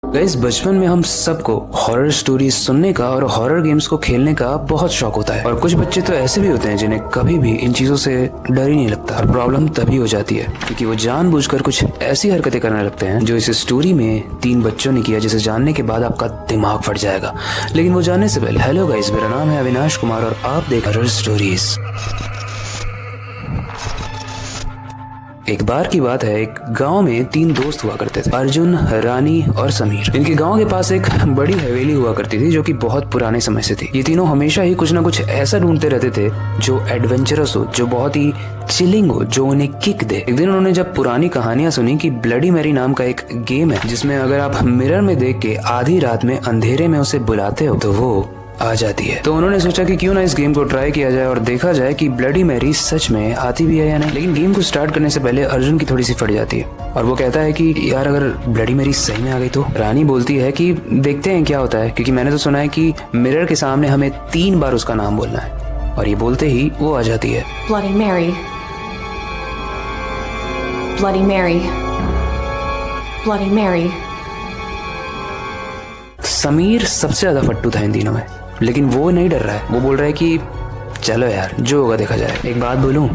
Guys, बचपन में हम सबको हॉरर स्टोरीज सुनने का और हॉरर गेम्स को खेलने का बहुत शौक होता है। और कुछ बच्चे तो ऐसे भी होते हैं जिन्हें कभी भी इन चीजों से डर ही नहीं लगता। और प्रॉब्लम तभी हो जाती है क्योंकि वो जानबूझकर कुछ ऐसी हरकतें करने लगते हैं जो इस स्टोरी में 3 बच्चों ने किया, जिसे जानने के बाद आपका दिमाग फट जाएगा। लेकिन वो जानने से पहले, हेलो गाइस, मेरा नाम है अविनाश कुमार और आप देख हॉरर स्टोरीज। एक बार की बात है, एक गांव में 3 दोस्त हुआ करते थे, अर्जुन, रानी और समीर। इनके गांव के पास एक बड़ी हवेली हुआ करती थी जो कि बहुत पुराने समय से थी। ये तीनों हमेशा ही कुछ ना कुछ ऐसा ढूंढते रहते थे जो एडवेंचरस हो, जो बहुत ही चिलिंग हो, जो उन्हें किक दे। एक दिन उन्होंने जब पुरानी कहानियां सुनी कि ब्लडी मैरी नाम का एक गेम है जिसमें अगर आप मिरर में देख के आधी रात में अंधेरे में उसे बुलाते हो तो वो आ जाती है। तो उन्होंने सोचा कि क्यों ना इस गेम को ट्राई किया जाए और देखा जाए कि ब्लडी मैरी सच में आती भी है या नहीं। लेकिन गेम को स्टार्ट करने से पहले अर्जुन की थोड़ी सी फट जाती है और वो कहता है कि यार, अगर ब्लडी मैरी सही में आ गई तो। रानी बोलती है कि देखते हैं क्या होता है, क्योंकि मैंने तो सुना है कि मिरर के सामने हमें 3 बार उसका नाम बोलना है। और ये बोलते ही वो आ जाती है। Bloody Mary, Bloody Mary, Bloody Mary। Sameer सबसे ज्यादा फट्टू था इन तीनों में, लेकिन वो नहीं डर रहा है। वो बोल रहा है कि चलो यार, जो होगा देखा जाए। एक बात बोलूं,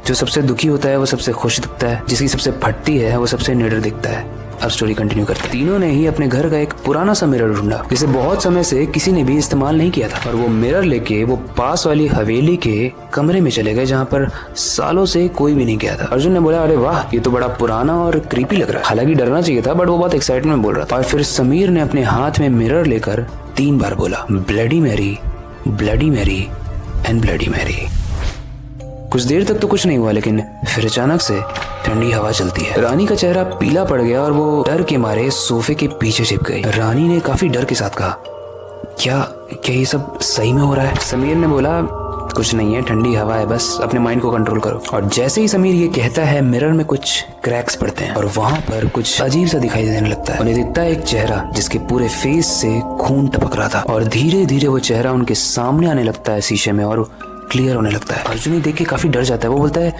जो सबसे दुखी होता है वो सबसे खुश दिखता है, जिसकी सबसे फटती है वो सबसे निडर दिखता है। अब स्टोरी कंटिन्यू करते हैं। तीनों ने ही अपने घर का एक पुराना सा मिरर ढूंढा जिसे बहुत समय से किसी ने भी इस्तेमाल नहीं किया था। और वो मिरर लेके वो पास वाली हवेली के कमरे में चले गए जहाँ पर सालों से कोई भी नहीं गया था। अर्जुन ने बोला, अरे वाह, ये तो बड़ा पुराना और क्रीपी लग रहा है। हालांकि डरना चाहिए था, बट वो बहुत एक्साइटमेंट में बोल रहा था। और फिर समीर ने अपने हाथ में मिरर लेकर 3 बार बोला, bloody Mary, bloody Mary and bloody Mary. कुछ देर तक तो कुछ नहीं हुआ, लेकिन फिर अचानक से ठंडी हवा चलती है। रानी का चेहरा पीला पड़ गया और वो डर के मारे सोफे के पीछे छिप गई। रानी ने काफी डर के साथ कहा, क्या ये सब सही में हो रहा है? समीर ने बोला, कुछ नहीं है, ठंडी हवा है, बस अपने माइंड को कंट्रोल करो। और जैसे ही समीर ये कहता है, मिरर में कुछ क्रैक्स पड़ते हैं और वहाँ पर कुछ अजीब सा दिखाई देने लगता है। उन्हें दिखता है एक चेहरा जिसके पूरे फेस से खून टपक रहा था और धीरे धीरे वो चेहरा उनके सामने आने लगता है शीशे में और क्लियर होने लगता है। अर्जुन ही देख के काफी डर जाता है। वो बोलता है,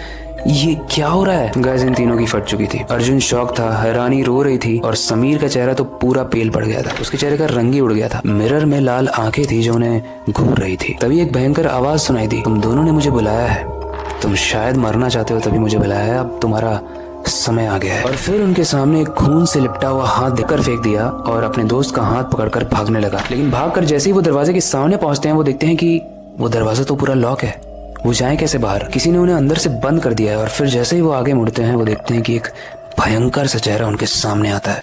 ये क्या हो रहा है? गाइस, इन तीनों की फट चुकी थी। अर्जुन शॉक था, रानी रो रही थी और समीर का चेहरा तो पूरा पेल पड़ गया था। उसके चेहरे का रंग ही उड़ गया था। मिरर में लाल आंखें थी जो उन्हें घूर रही थी। तभी एक भयंकर आवाज सुनाई दी, तुम दोनों ने मुझे बुलाया है, तुम शायद मरना चाहते हो तभी मुझे बुलाया है, अब तुम्हारा समय आ गया है। और फिर उनके सामने एक खून से लिपटा हुआ हाथ देकर फेंक दिया और अपने दोस्त का हाथ पकड़कर भागने लगा। लेकिन भागकर जैसे ही वो दरवाजे के सामने पहुंचते हैं, वो देखते हैं कि वो दरवाजा तो पूरा लॉक है। वो जाए कैसे बाहर? किसी ने उन्हें अंदर से बंद कर दिया है। और फिर जैसे ही वो आगे मुड़ते हैं, वो देखते हैं कि एक भयंकर सा चेहरा उनके सामने आता है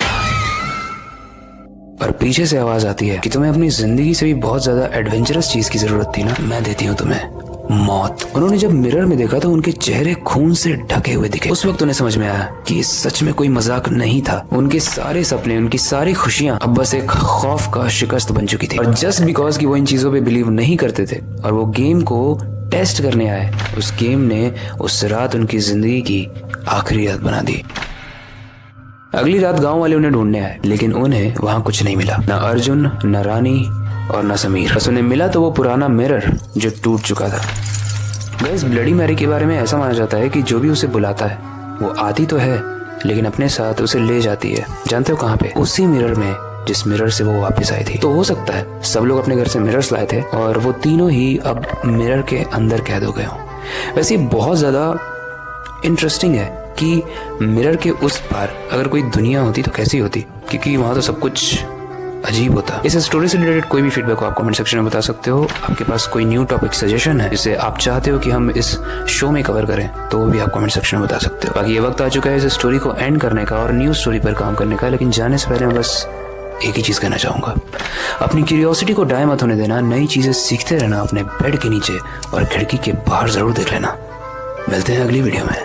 और पीछे से आवाज आती है कि तुम्हें अपनी जिंदगी से भी बहुत ज्यादा एडवेंचरस चीज की जरूरत थी ना, मैं देती हूँ तुम्हें, मौत। उन्होंने जब मिरर में देखा तो उनके चेहरे खून से ढके हुए दिखे। उस वक्त उन्हें समझ में आया कि ये सच में कोई मजाक नहीं था। उनके सारे सपने, उनकी सारी खुशियां अब बस एक खौफ का शिकस्त बन चुकी थी। और जस्ट बिकॉज कि वो इन चीजों पे बिलीव नहीं करते थे और वो गेम को टेस्ट करने आए, उस गेम ने उस रात उनकी जिंदगी की आखिरी रात बना दी। अगली रात गांव वाले उन्हें ढूंढने आए, लेकिन उन्हें वहां कुछ नहीं मिला, न अर्जुन, न रानी और न समीर। बस उन्हें मिला तो वो पुराना मिरर जो टूट चुका था। गाइस, ब्लडी मैरी के बारे में ऐसा माना जाता है कि जो भी उसे बुलाता है वो आती तो है, लेकिन अपने साथ उसे ले जाती है। जानते हो कहाँ पे? उसी मिरर में जिस मिरर से वो वापस आई थी। तो हो सकता है सब लोग अपने घर से मिरर्स लाए थे और वो तीनों ही अब मिरर के अंदर कैद हो गए हों। वैसे बहुत ज्यादा इंटरेस्टिंग है कि मिरर के उस पार अगर कोई दुनिया होती तो कैसी होती, क्योंकि वहां तो सब कुछ अजीब होता। इस स्टोरी से रिलेटेड कोई भी फीडबैक को आप कमेंट सेक्शन में बता सकते हो। आपके पास कोई न्यू टॉपिक सजेशन है जिसे आप चाहते हो कि हम इस शो में कवर करें तो वो भी आप कमेंट सेक्शन में बता सकते हो। बाकी ये वक्त आ चुका है इस स्टोरी को एंड करने का और न्यू स्टोरी पर काम करने का। लेकिन जाने से पहले मैं बस एक ही चीज कहना चाहूंगा, अपनी क्यूरियोसिटी को डाय मत होने देना। नई चीजें सीखते रहना अपने बेड के नीचे और खिड़की के बाहर जरूर देख लेना। मिलते हैं अगली वीडियो में।